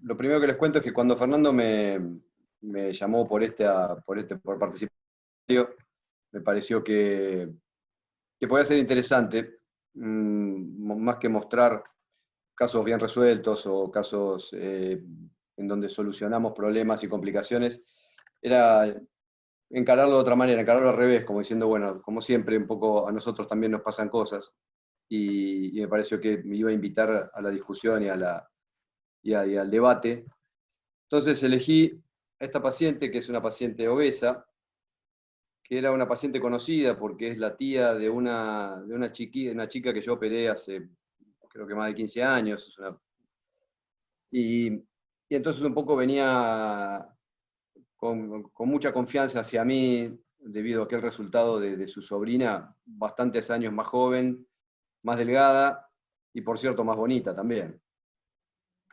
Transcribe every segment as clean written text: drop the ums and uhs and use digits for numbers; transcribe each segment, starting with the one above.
lo primero que les cuento es que cuando Fernando me llamó por participar, me pareció que podía ser interesante, más que mostrar casos bien resueltos o casos en donde solucionamos problemas y complicaciones, era encararlo de otra manera, encararlo al revés, como diciendo, bueno, como siempre, un poco a nosotros también nos pasan cosas, y me pareció que me iba a invitar a la discusión y al debate. Entonces elegí a esta paciente, que es una paciente obesa, que era una paciente conocida porque es la tía de una chica que yo operé hace, creo que más de 15 años. Y entonces un poco venía con mucha confianza hacia mí, debido a aquel resultado de su sobrina, bastantes años más joven, más delgada y, por cierto, más bonita también.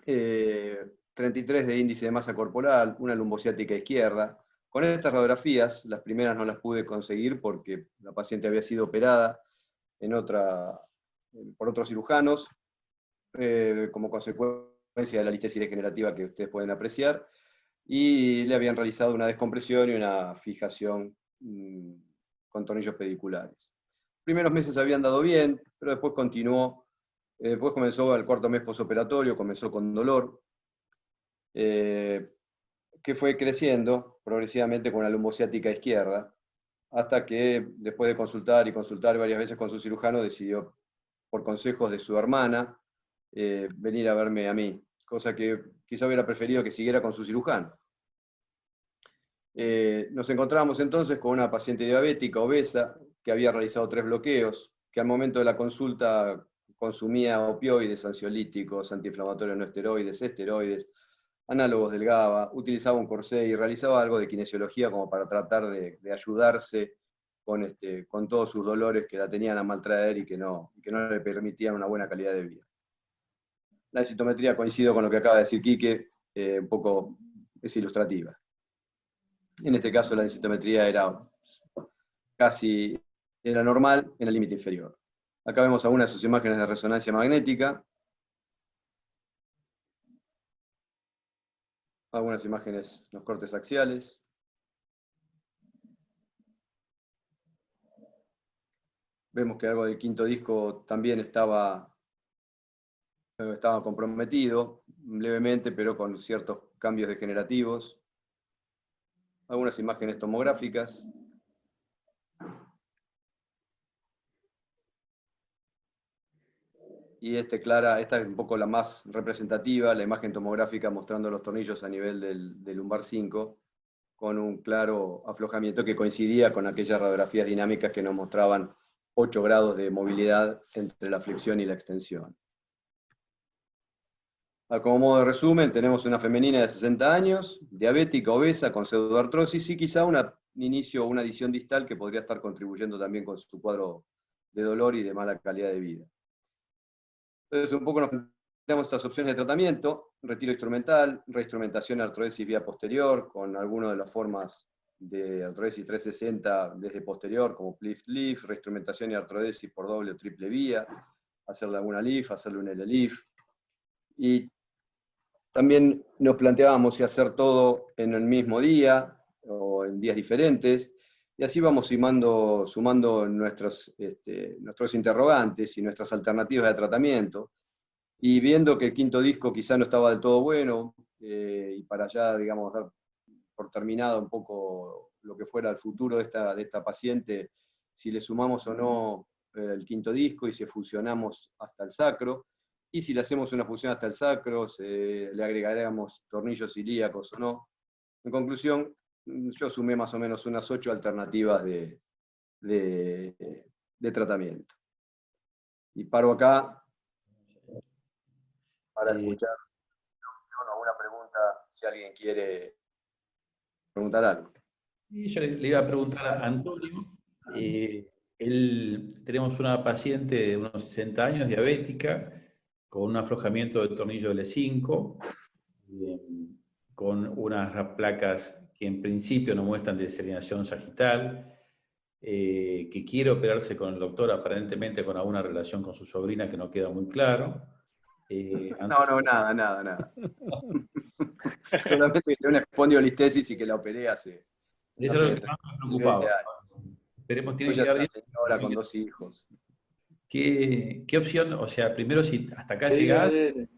33 de índice de masa corporal, una lumbociática izquierda. Con estas radiografías, las primeras no las pude conseguir porque la paciente había sido operada por otros cirujanos, como consecuencia de la listesis degenerativa que ustedes pueden apreciar, y le habían realizado una descompresión y una fijación con tornillos pediculares. Los primeros meses habían dado bien, pero después continuó. Después comenzó el cuarto mes posoperatorio, comenzó con dolor, que fue creciendo progresivamente con la lumbociática izquierda, hasta que después de consultar y consultar varias veces con su cirujano, decidió, por consejos de su hermana, venir a verme a mí, cosa que quizá hubiera preferido que siguiera con su cirujano. Nos encontramos entonces con una paciente diabética, obesa, que había realizado 3 bloqueos, que al momento de la consulta consumía opioides, ansiolíticos, antiinflamatorios no esteroides, esteroides, análogos del GABA, utilizaba un corsé y realizaba algo de kinesiología como para tratar de ayudarse con todos sus dolores que la tenían a maltraer y que no le permitían una buena calidad de vida. La densitometría, coincido con lo que acaba de decir Quique, un poco es ilustrativa. En este caso la densitometría era normal en el límite inferior. Acá vemos algunas de sus imágenes de resonancia magnética. Algunas imágenes, los cortes axiales. Vemos que algo del quinto disco también estaba comprometido, levemente, pero con ciertos cambios degenerativos. Algunas imágenes tomográficas. Y esta es un poco la más representativa, la imagen tomográfica mostrando los tornillos a nivel del lumbar 5, con un claro aflojamiento que coincidía con aquellas radiografías dinámicas que nos mostraban 8 grados de movilidad entre la flexión y la extensión. Como modo de resumen, tenemos una femenina de 60 años, diabética, obesa, con pseudoartrosis y quizá un inicio o una adición distal que podría estar contribuyendo también con su cuadro de dolor y de mala calidad de vida. Entonces, un poco nos planteamos estas opciones de tratamiento: retiro instrumental, reinstrumentación de artrodesis vía posterior, con algunas de las formas de artrodesis 360 desde posterior, como PLIF-LIF, reinstrumentación y artrodesis por doble o triple vía, hacerle alguna LIF, hacerle un L-LIF. Y también nos planteábamos si hacer todo en el mismo día o en días diferentes, y así vamos sumando nuestros interrogantes y nuestras alternativas de tratamiento, y viendo que el quinto disco quizá no estaba del todo bueno, y para ya, digamos, dar por terminado un poco lo que fuera el futuro de esta paciente, si le sumamos o no el quinto disco y si fusionamos hasta el sacro, y si le hacemos una fusión hasta el sacro, le agregaremos tornillos ilíacos o no. En conclusión, yo sumé más o menos unas 8 alternativas de tratamiento. Y paro acá para escuchar alguna pregunta, si alguien quiere preguntar algo. Y yo le iba a preguntar a Antonio. Tenemos una paciente de unos 60 años, diabética, con un aflojamiento de tornillo L5, con unas placas que en principio no muestran desalinación sagital, que quiere operarse con el doctor, aparentemente con alguna relación con su sobrina que no queda muy claro. No, nada. Solamente que tiene una espondilolistesis y que la operé hace, Eso no es lo sé, que más me 20 preocupaba. años. Esperemos, tiene Hoy que ya es quedar una bien. señora con 2 hijos. ¿Qué opción? O sea, primero si hasta acá Que diga llegás, de...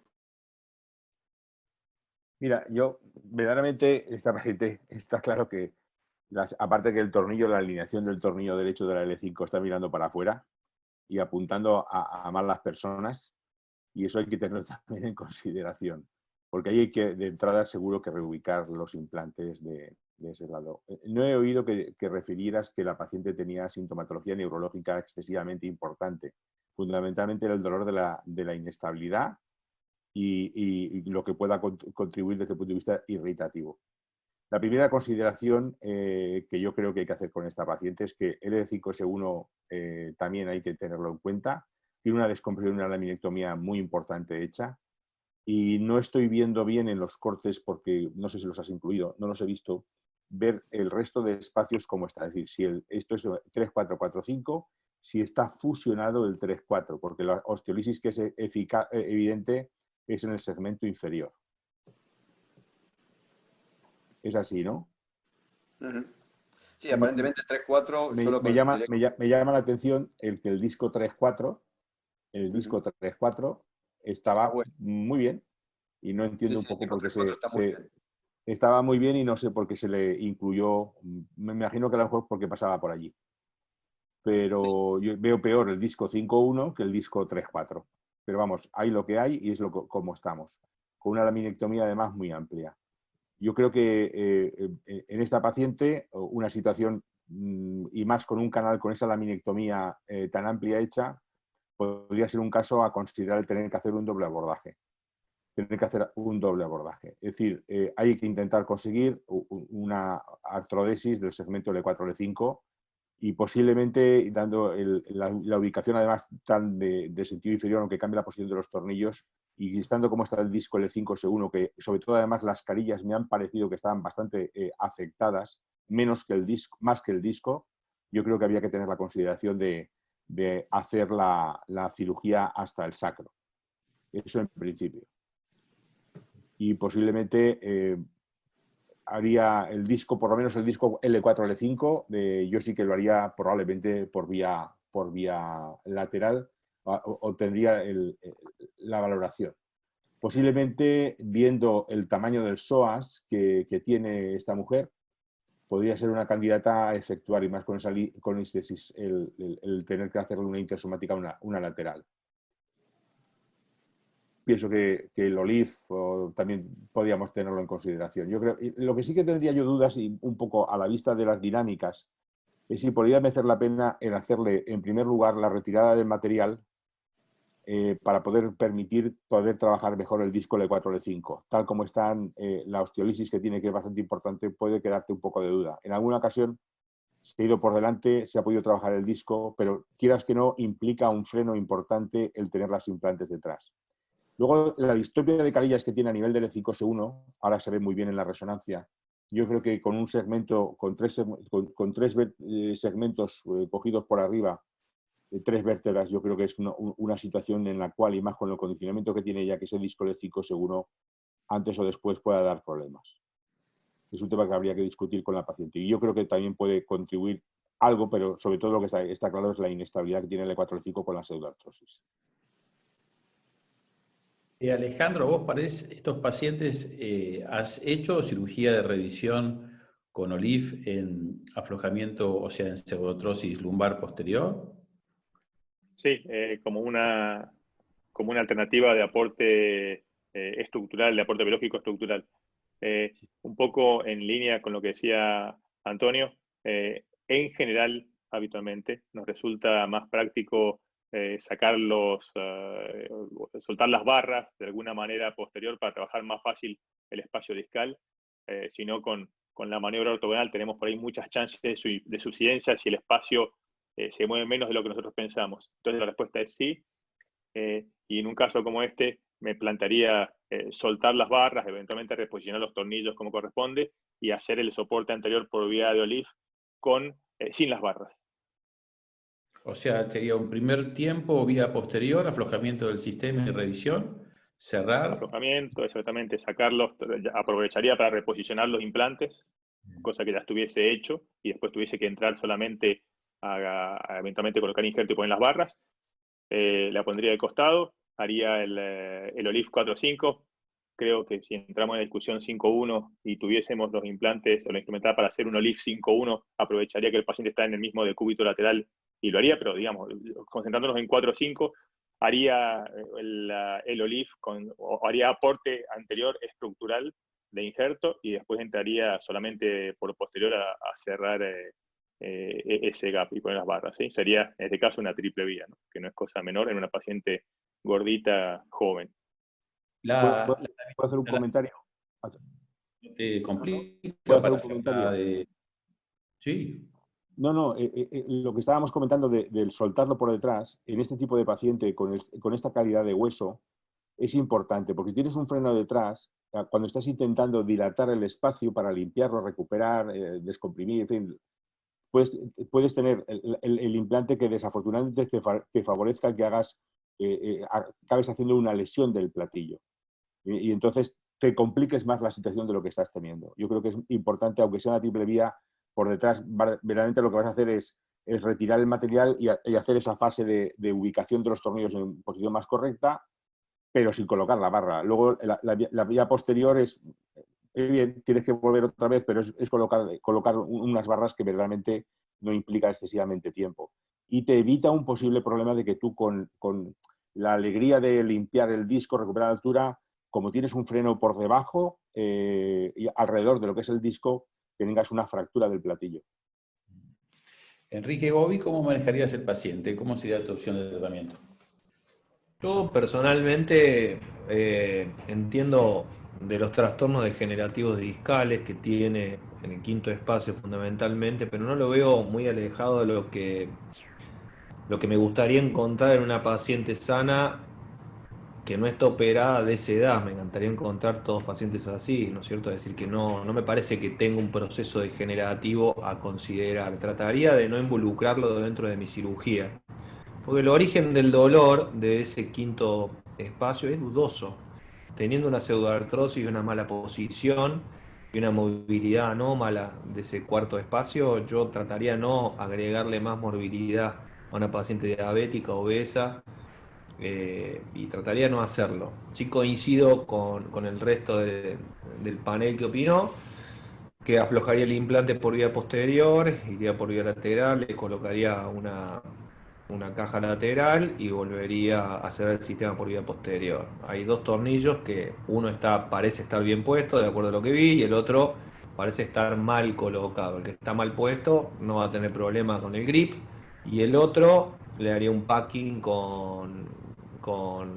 Mira, yo verdaderamente esta paciente está claro que, aparte que el tornillo, la alineación del tornillo derecho de la L5 está mirando para afuera y apuntando a malas personas, y eso hay que tenerlo también en consideración, porque ahí hay que, de entrada, seguro que reubicar los implantes de ese lado. No he oído que refirieras que la paciente tenía sintomatología neurológica excesivamente importante. Fundamentalmente era el dolor de la inestabilidad y lo que pueda contribuir desde el punto de vista irritativo. La primera consideración que yo creo que hay que hacer con esta paciente es que el L5S1 también hay que tenerlo en cuenta. Tiene una descompresión, una laminectomía muy importante hecha y no estoy viendo bien en los cortes, porque no sé si los has incluido, no los he visto, ver el resto de espacios como está. Es decir, si esto es 3-4-4-5, si está fusionado el 3-4, porque la osteolisis que es evidente es en el segmento inferior. Es así, ¿no? Sí, aparentemente el 3-4 yo lo Me llama consideré. la atención el que el disco 3-4, el disco 3-4 Está estaba bueno. muy bien y no Sí, entiendo un sí, el poco disco por qué 3-4 está muy bien. estaba muy bien y no sé por qué se le incluyó. Me imagino que a lo mejor porque pasaba por allí. Pero yo veo peor el disco 5-1 que el disco 3-4. Pero vamos, hay lo que hay y es como estamos. Con una laminectomía además muy amplia. Yo creo que en esta paciente una situación y más con un canal con esa laminectomía tan amplia hecha, podría ser un caso a considerar el tener que hacer un doble abordaje. Tener que hacer un doble abordaje. Es decir, hay que intentar conseguir una artrodesis del segmento L4-L5 y posiblemente, dando la ubicación además tan de sentido inferior, aunque cambie la posición de los tornillos, y estando como está el disco L5-S1, que sobre todo además las carillas me han parecido que estaban bastante afectadas, más que el disco, yo creo que había que tener la consideración de hacer la cirugía hasta el sacro. Eso en principio. Y posiblemente haría el disco, por lo menos el disco L4-L5, yo sí que lo haría probablemente por vía lateral o tendría la valoración. Posiblemente, viendo el tamaño del psoas que tiene esta mujer, podría ser una candidata a efectuar, y más con esa colistesis, el tener que hacerle una intersomática, una lateral. Pienso que el OLIF también podríamos tenerlo en consideración. Yo creo, lo que sí que tendría yo dudas, y un poco a la vista de las dinámicas, es si podría merecer la pena en hacerle, en primer lugar, la retirada del material para poder permitir poder trabajar mejor el disco L4-L5. Tal como están, la osteolisis que tiene, que es bastante importante, puede quedarte un poco de duda. En alguna ocasión se ha ido por delante, se ha podido trabajar el disco, pero quieras que no, implica un freno importante el tener las implantes detrás. Luego, la distrofia de carillas que tiene a nivel del L5-S1, ahora se ve muy bien en la resonancia. Yo creo que con un segmento, con tres segmentos cogidos por arriba, 3 vértebras, yo creo que es una situación en la cual, y más con el condicionamiento que tiene ya, que ese disco L5-S1, antes o después pueda dar problemas. Es un tema que habría que discutir con la paciente. Y yo creo que también puede contribuir algo, pero sobre todo lo que está claro es la inestabilidad que tiene el L4-L5 con la pseudoartrosis. Alejandro, vos para estos pacientes, ¿has hecho cirugía de revisión con OLIF en aflojamiento, o sea, en pseudoartrosis lumbar posterior? Sí, como una alternativa de aporte estructural, de aporte biológico estructural. Un poco en línea con lo que decía Antonio, en general, habitualmente, nos resulta más práctico soltar las barras de alguna manera posterior para trabajar más fácil el espacio discal, sino con la maniobra ortogonal tenemos por ahí muchas chances de subsidencia si el espacio se mueve menos de lo que nosotros pensamos. Entonces la respuesta es sí, y en un caso como este me plantearía soltar las barras, eventualmente reposicionar los tornillos como corresponde y hacer el soporte anterior por vía de OLIF sin las barras. O sea, sería un primer tiempo, vía posterior, aflojamiento del sistema y revisión, cerrar. Aflojamiento, exactamente, sacarlos, aprovecharía para reposicionar los implantes, cosa que ya estuviese hecho, y después tuviese que entrar solamente a eventualmente colocar injerto y poner las barras. La pondría de costado, haría el Olive 4.5. Creo que si entramos en la discusión 5.1 y tuviésemos los implantes o la instrumental para hacer un Olive 5.1, aprovecharía que el paciente está en el mismo decúbito lateral y lo haría, pero digamos, concentrándonos en 4.5, haría el Olive o haría aporte anterior estructural de injerto y después entraría solamente por posterior a cerrar ese gap y poner las barras, ¿sí? Sería, en este caso, una triple vía, ¿no? Que no es cosa menor en una paciente gordita joven. ¿Puedo hacer un comentario? ¿Te complica ¿Puedo hacer para un hacer comentario? Sí. No, lo que estábamos comentando del soltarlo por detrás, en este tipo de paciente con esta calidad de hueso, es importante, porque tienes un freno detrás, cuando estás intentando dilatar el espacio para limpiarlo, recuperar, descomprimir, en fin, puedes tener el implante que desafortunadamente te favorezca que acabes haciendo una lesión del platillo. Y entonces te compliques más la situación de lo que estás teniendo. Yo creo que es importante, aunque sea una triple vía, por detrás, verdaderamente lo que vas a hacer es retirar el material y hacer esa fase de ubicación de los tornillos en posición más correcta, pero sin colocar la barra. Luego la vía posterior es bien, tienes que volver otra vez, pero es colocar unas barras que verdaderamente no implica excesivamente tiempo. Y te evita un posible problema de que tú con la alegría de limpiar el disco, recuperar altura, como tienes un freno por debajo y alrededor de lo que es el disco, tengas una fractura del platillo. Enrique Gobi, ¿cómo manejarías el paciente? ¿Cómo sería tu opción de tratamiento? Yo personalmente entiendo de los trastornos degenerativos discales que tiene en el quinto espacio fundamentalmente, pero no lo veo muy alejado de lo que me gustaría encontrar en una paciente sana que no está operada de esa edad. Me encantaría encontrar todos pacientes así, ¿no es cierto? Es decir, que no me parece que tenga un proceso degenerativo a considerar. Trataría de no involucrarlo dentro de mi cirugía. Porque el origen del dolor de ese quinto espacio es dudoso. Teniendo una pseudoartrosis y una mala posición y una movilidad anómala de ese cuarto espacio, yo trataría de no agregarle más morbilidad a una paciente diabética, obesa, y trataría de no hacerlo. Sí coincido con el resto del panel que opinó, que aflojaría el implante por vía posterior, iría por vía lateral, le colocaría una caja lateral y volvería a hacer el sistema por vía posterior. Hay dos tornillos que uno parece estar bien puesto, de acuerdo a lo que vi, y el otro parece estar mal colocado. El que está mal puesto no va a tener problema con el grip, y el otro le haría un packing con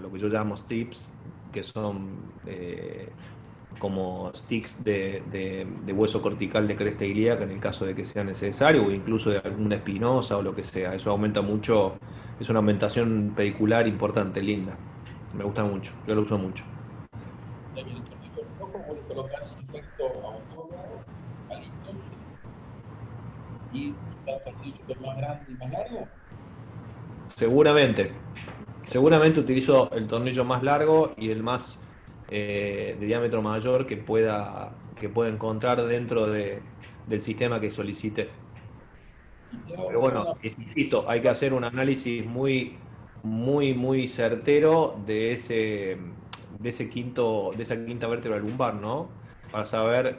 lo que yo llamo strips, que son como sticks de hueso cortical de cresta ilíaca en el caso de que sea necesario, o incluso de alguna espinosa o lo que sea. Eso aumenta mucho, es una aumentación pedicular importante, linda. Me gusta mucho, yo lo uso mucho. El tornillo rojo, vos le colocás injerto autónomo, palitos, y el tornillo más grande y más largo. Seguramente utilizo el tornillo más largo y el más de diámetro mayor que pueda encontrar dentro del sistema que solicite. Pero bueno, insisto, hay que hacer un análisis muy, muy, muy certero de esa quinta vértebra lumbar, ¿no? Para saber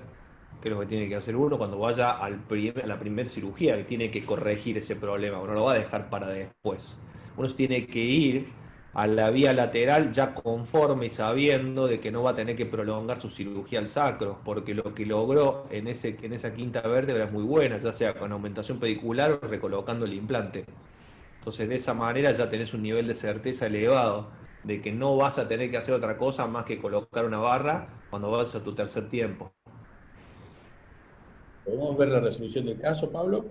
qué es lo que tiene que hacer uno cuando vaya a la primera cirugía, que tiene que corregir ese problema, uno lo va a dejar para después. Uno tiene que ir a la vía lateral ya conforme y sabiendo de que no va a tener que prolongar su cirugía al sacro, porque lo que logró en esa quinta vértebra es muy buena, ya sea con aumentación pedicular o recolocando el implante. Entonces de esa manera ya tenés un nivel de certeza elevado de que no vas a tener que hacer otra cosa más que colocar una barra cuando vas a tu tercer tiempo. ¿Podemos ver la resolución del caso, Pablo?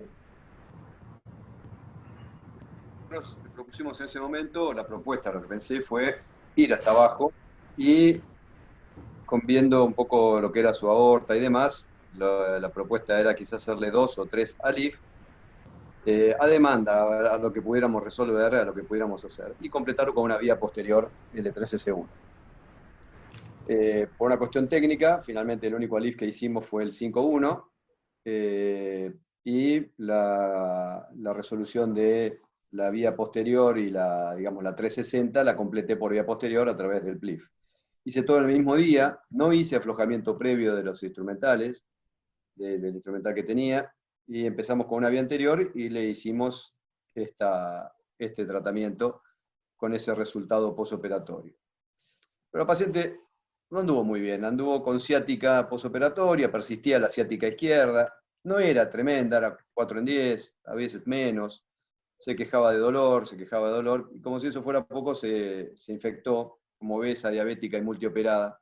Nos propusimos en ese momento, la propuesta, lo que pensé fue ir hasta abajo y viendo un poco lo que era su aorta y demás, la propuesta era quizás hacerle 2 o 3 ALIF a demanda, a lo que pudiéramos resolver, a lo que pudiéramos hacer, y completarlo con una vía posterior L3S1. Por una cuestión técnica, finalmente el único ALIF que hicimos fue el 5.1, y la resolución de la vía posterior y digamos, la 360 la completé por vía posterior a través del PLIF. Hice todo el mismo día, no hice aflojamiento previo de los instrumentales, del instrumental que tenía, y empezamos con una vía anterior y le hicimos este tratamiento con ese resultado posoperatorio. Pero el paciente no anduvo muy bien, anduvo con ciática posoperatoria, persistía la ciática izquierda, no era tremenda, era 4 en 10, a veces menos, se quejaba de dolor, y como si eso fuera poco, se infectó como obesa, diabética y multioperada.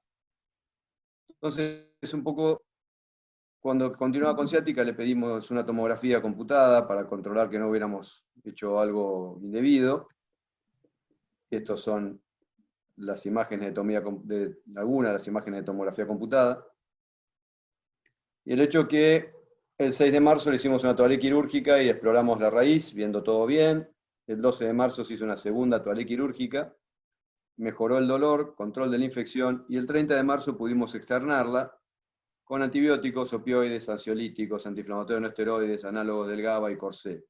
Entonces, es un poco, cuando continuaba con ciática, le pedimos una tomografía computada para controlar que no hubiéramos hecho algo indebido. Estos son las imágenes de algunas de las imágenes de tomografía computada. Y el hecho que el 6 de marzo le hicimos una toalé quirúrgica y exploramos la raíz, viendo todo bien. El 12 de marzo se hizo una segunda toalé quirúrgica, mejoró el dolor, control de la infección, y el 30 de marzo pudimos externarla con antibióticos, opioides, ansiolíticos, antiinflamatorios no esteroides, análogos del GABA y Corsé.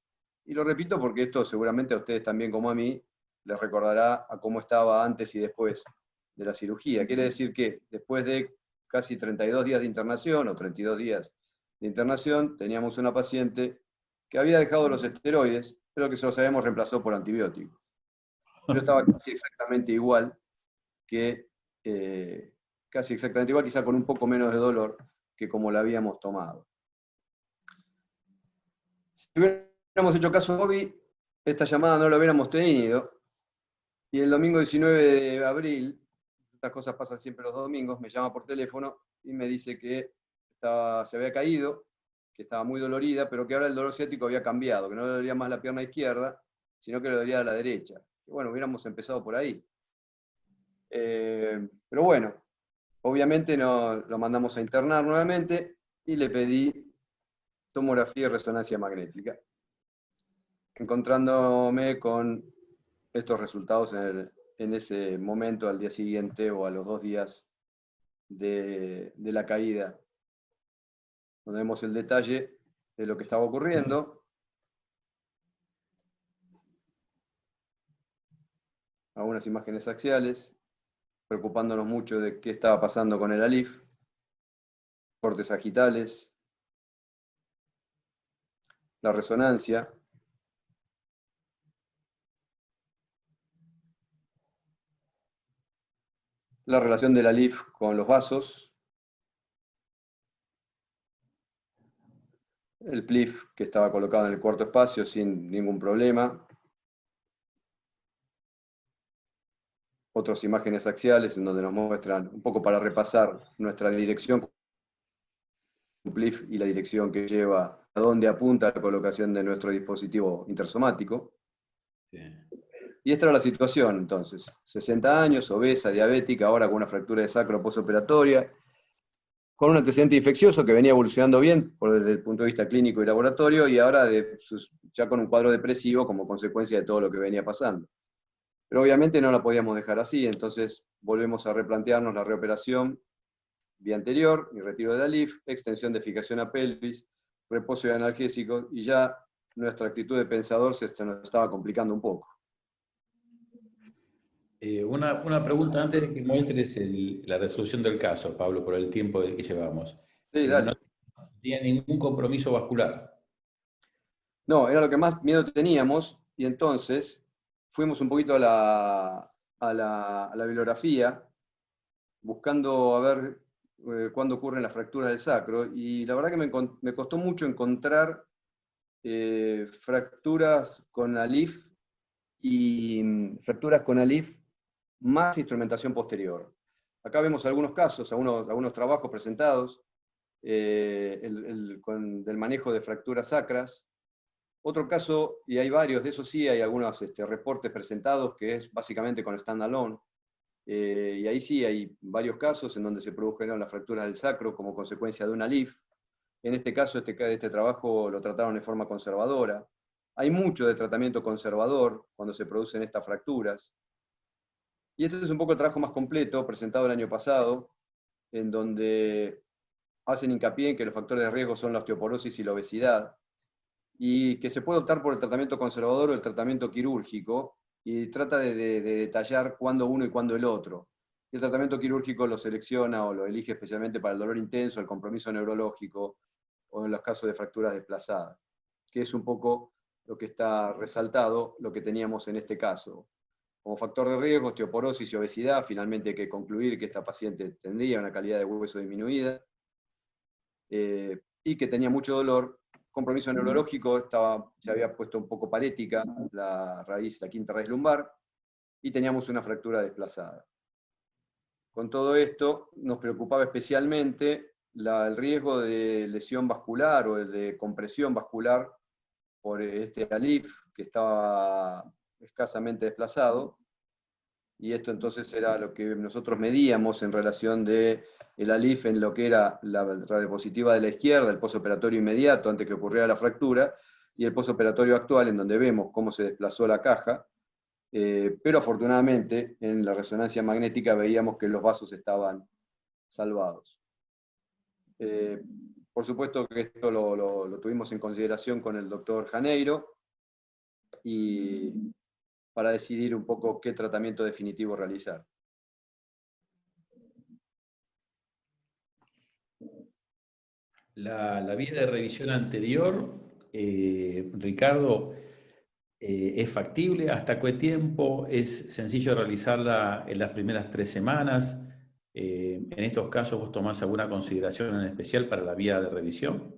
Y lo repito porque esto seguramente a ustedes también como a mí les recordará a cómo estaba antes y después de la cirugía. Quiere decir que después de casi 32 días de internación o 32 días de internación, teníamos una paciente que había dejado los esteroides, pero que se los habíamos reemplazado por antibióticos. Yo estaba casi exactamente igual, quizá con un poco menos de dolor que como la habíamos tomado. Si hubiéramos hecho caso a Bobby, esta llamada no la hubiéramos tenido, y el domingo 19 de abril, estas cosas pasan siempre los domingos, me llama por teléfono y me dice que se había caído, que estaba muy dolorida, pero que ahora el dolor ciático había cambiado, que no le dolía más la pierna izquierda, sino que le dolía a la derecha. Y bueno, hubiéramos empezado por ahí. Pero bueno, obviamente lo mandamos a internar nuevamente y le pedí tomografía y resonancia magnética, encontrándome con estos resultados en ese momento, al día siguiente o a los 2 días de la caída, donde vemos el detalle de lo que estaba ocurriendo. Algunas imágenes axiales, preocupándonos mucho de qué estaba pasando con el ALIF, cortes sagitales, la resonancia, la relación del ALIF con los vasos, el PLIF que estaba colocado en el cuarto espacio sin ningún problema, otras imágenes axiales en donde nos muestran, un poco para repasar nuestra dirección PLIF y la dirección que lleva a dónde apunta la colocación de nuestro dispositivo intersomático. Sí. Y esta era la situación entonces, 60 años, obesa, diabética, ahora con una fractura de sacro posoperatoria, con un antecedente infeccioso que venía evolucionando bien desde el punto de vista clínico y laboratorio, y ahora ya con un cuadro depresivo como consecuencia de todo lo que venía pasando. Pero obviamente no la podíamos dejar así, entonces volvemos a replantearnos la reoperación vía anterior, y retiro de la LIF, extensión de fijación a pelvis, reposo de analgésicos, y ya nuestra actitud de pensador se nos estaba complicando un poco. Una pregunta antes de que muestres la resolución del caso, Pablo, por el tiempo que llevamos. Sí, dale. No tenía ningún compromiso vascular. No, era lo que más miedo teníamos, y entonces fuimos un poquito a la bibliografía, buscando a ver cuándo ocurren las fracturas del sacro, y la verdad que me costó mucho encontrar fracturas con ALIF más instrumentación posterior. Acá vemos algunos casos, algunos trabajos presentados del manejo de fracturas sacras. Otro caso, y hay varios, de eso sí hay algunos reportes presentados, que es básicamente con standalone. Y ahí sí hay varios casos en donde se produjeron las fracturas del sacro como consecuencia de una LIF. En este caso, este trabajo lo trataron de forma conservadora. Hay mucho de tratamiento conservador cuando se producen estas fracturas. Y este es un poco el trabajo más completo, presentado el año pasado, en donde hacen hincapié en que los factores de riesgo son la osteoporosis y la obesidad, y que se puede optar por el tratamiento conservador o el tratamiento quirúrgico, y trata de detallar cuándo uno y cuándo el otro. El tratamiento quirúrgico lo selecciona o lo elige especialmente para el dolor intenso, el compromiso neurológico, o en los casos de fracturas desplazadas, que es un poco lo que está resaltado, lo que teníamos en este caso. Como factor de riesgo, osteoporosis y obesidad, finalmente hay que concluir que esta paciente tendría una calidad de hueso disminuida, y que tenía mucho dolor. Compromiso neurológico, se había puesto un poco parética la quinta raíz lumbar, y teníamos una fractura desplazada. Con todo esto, nos preocupaba especialmente el riesgo de lesión vascular o de compresión vascular por este ALIF, que estaba escasamente desplazado, y esto entonces era lo que nosotros medíamos en relación de el ALIF en lo que era la radiodiapositiva de la izquierda, el postoperatorio inmediato antes que ocurriera la fractura, y el postoperatorio actual en donde vemos cómo se desplazó la caja, pero afortunadamente en la resonancia magnética veíamos que los vasos estaban salvados. Por supuesto que esto lo tuvimos en consideración con el doctor Janeiro, y para decidir un poco qué tratamiento definitivo realizar. La vía de revisión anterior, Ricardo, ¿es factible? ¿Hasta qué tiempo? ¿Es sencillo realizarla en las primeras 3 semanas? ¿En estos casos vos tomás alguna consideración en especial para la vía de revisión?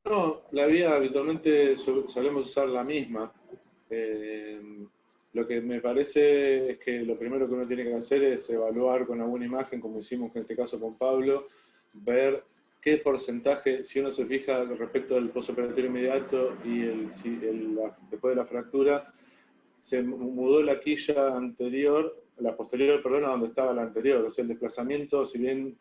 No, la vía habitualmente solemos usar la misma. Lo que me parece es que lo primero que uno tiene que hacer es evaluar con alguna imagen, como hicimos en este caso con Pablo, ver qué porcentaje, si uno se fija respecto del postoperatorio inmediato y después de la fractura, se mudó la quilla anterior, la posterior, perdón, a donde estaba la anterior. O sea, el desplazamiento, si bien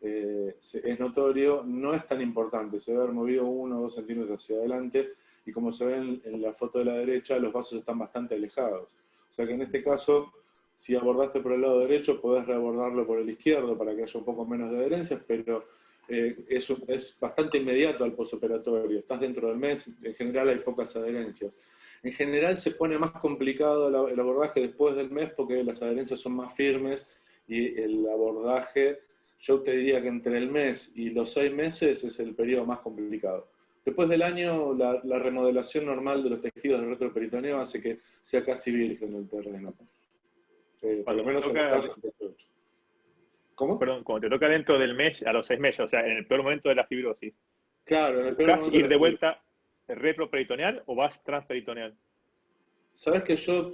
es notorio, no es tan importante. Se debe haber movido 1 o 2 centímetros hacia adelante, y como se ve en la foto de la derecha, los vasos están bastante alejados. O sea que en este caso, si abordaste por el lado derecho, podés reabordarlo por el izquierdo para que haya un poco menos de adherencias, pero es bastante inmediato al postoperatorio. Estás dentro del mes, en general hay pocas adherencias. En general se pone más complicado el abordaje después del mes porque las adherencias son más firmes, y el abordaje, yo te diría que entre el mes y los 6 meses es el periodo más complicado. Después del año, la remodelación normal de los tejidos del retroperitoneo hace que sea casi virgen el terreno. Por lo menos en el caso de 8. ¿Cómo? Perdón, cuando te toca dentro del mes, a los 6 meses, o sea, en el peor momento de la fibrosis. Claro, en el peor momento ¿Buscas ir de vuelta retroperitoneal o vas transperitoneal? Sabes que yo,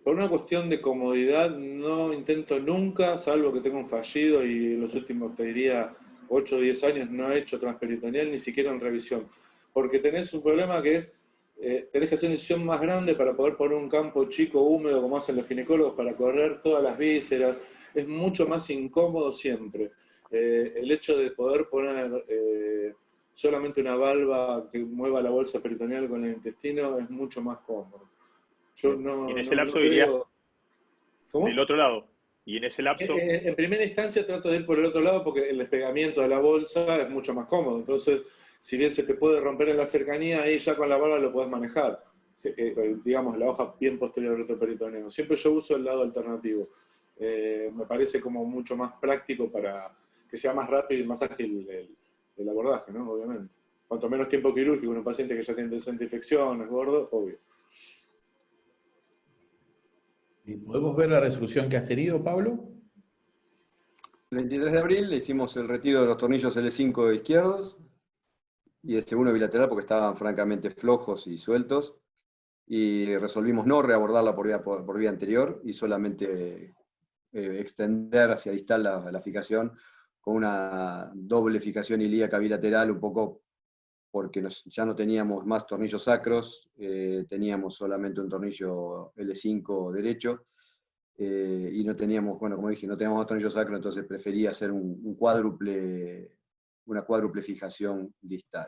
por una cuestión de comodidad, no intento nunca, salvo que tenga un fallido, y en los últimos, te diría, 8 o 10 años no he hecho transperitoneal, ni siquiera en revisión. Porque tenés un problema que es, tenés que hacer una incisión más grande para poder poner un campo chico, húmedo, como hacen los ginecólogos, para correr todas las vísceras. Es mucho más incómodo siempre. El hecho de poder poner solamente una valva que mueva la bolsa peritoneal con el intestino es mucho más cómodo. Yo no, y en ese lapso no irías ¿Cómo? del otro lado. Y en ese lapso... En primera instancia trato de ir por el otro lado porque el despegamiento de la bolsa es mucho más cómodo. Entonces, si bien se te puede romper en la cercanía, ahí ya con la barba lo puedes manejar. Digamos, la hoja bien posterior al retroperitoneo. Siempre yo uso el lado alternativo. Me parece como mucho más práctico para que sea más rápido y más ágil el abordaje, ¿no? Obviamente. Cuanto menos tiempo quirúrgico en un paciente que ya tiene antecedentes de infección, es gordo, obvio. ¿Podemos ver la resolución que has tenido, Pablo? El 23 de abril le hicimos el retiro de los tornillos L5 izquierdos y el segundo bilateral porque estaban francamente flojos y sueltos, y resolvimos no reabordarla por vía anterior y solamente extender hacia distal la fijación con una doble fijación ilíaca bilateral, un poco porque ya no teníamos más tornillos sacros, teníamos solamente un tornillo L5 derecho, y no teníamos, bueno, como dije, no teníamos más tornillos sacros, entonces prefería hacer una cuádruple fijación distal.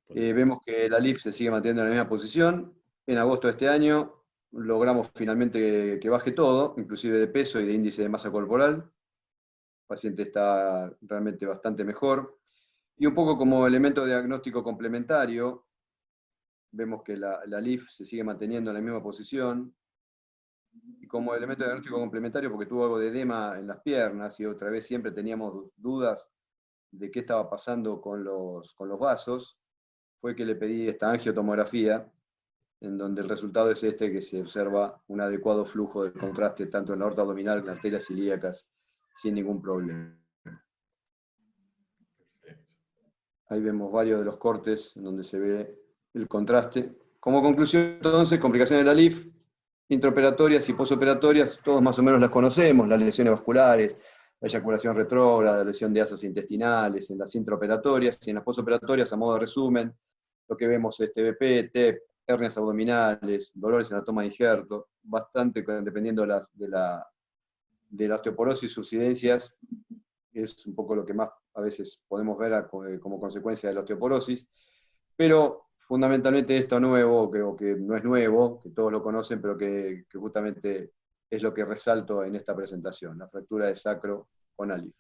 Vemos que la LIF se sigue manteniendo en la misma posición. En agosto de este año logramos finalmente que baje todo, inclusive de peso y de índice de masa corporal. El paciente está realmente bastante mejor. Y un poco como elemento de diagnóstico complementario, vemos que la LIF se sigue manteniendo en la misma posición. Y como elemento de diagnóstico complementario, porque tuvo algo de edema en las piernas, y otra vez siempre teníamos dudas de qué estaba pasando con los vasos, fue que le pedí esta angiotomografía, en donde el resultado es este, que se observa un adecuado flujo de contraste tanto en la aorta abdominal como en las arterias ilíacas, sin ningún problema. Ahí vemos varios de los cortes en donde se ve el contraste. Como conclusión, entonces, complicaciones de la LIF, intraoperatorias y posoperatorias, todos más o menos las conocemos, las lesiones vasculares, la eyaculación retrógrada, la lesión de asas intestinales, en las intraoperatorias, y en las posoperatorias, a modo de resumen, lo que vemos es TBP, TEP, hernias abdominales, dolores en la toma de injerto, bastante dependiendo de la osteoporosis, subsidencias, es un poco lo que más a veces podemos ver como consecuencia de la osteoporosis, pero fundamentalmente esto nuevo, o que no es nuevo, que todos lo conocen, pero que justamente es lo que resalto en esta presentación, la fractura de sacro con ALIF.